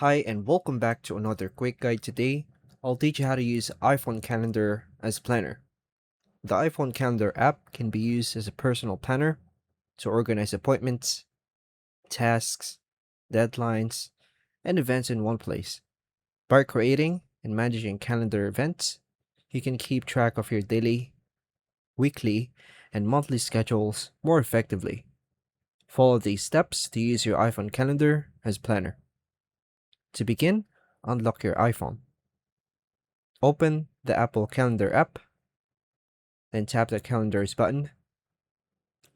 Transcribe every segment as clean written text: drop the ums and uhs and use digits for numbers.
Hi and welcome back to another quick guide. Today, I'll teach you how to use iPhone Calendar as planner. The iPhone Calendar app can be used as a personal planner to organize appointments, tasks, deadlines, and events in one place. By creating and managing calendar events, you can keep track of your daily, weekly, and monthly schedules more effectively. Follow these steps to use your iPhone Calendar as planner. To begin, unlock your iPhone. Open the Apple Calendar app, then tap the Calendars button,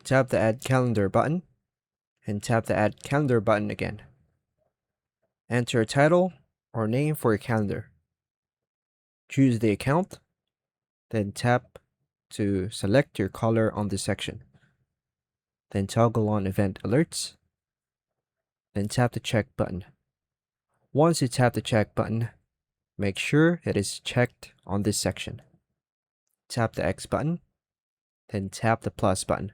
tap the Add Calendar button, and tap the Add Calendar button again. Enter a title or name for your calendar. Choose the account, then tap to select your color on this section. Then toggle on Event Alerts, then tap the Check button. Once you tap the Check button, make sure it is checked on this section. Tap the X button, then tap the plus button.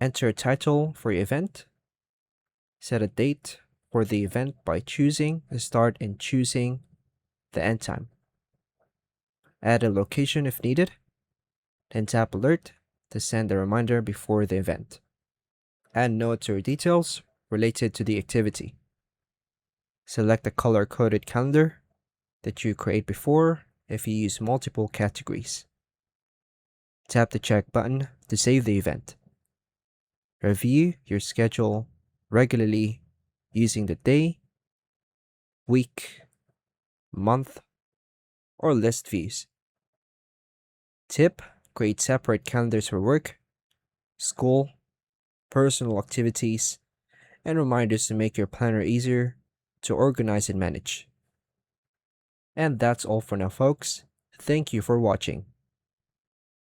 Enter a title for your event. Set a date for the event by choosing the start and choosing the end time. Add a location if needed, then tap Alert to send a reminder before the event. Add notes or details related to the activity. Select the color-coded calendar that you create before if you use multiple categories. Tap the check button to save the event. Review your schedule regularly using the day, week, month, or list views. Tip: create separate calendars for work, school, personal activities, and reminders to make your planner easier to organize and manage. And that's all for now, folks. Thank you for watching.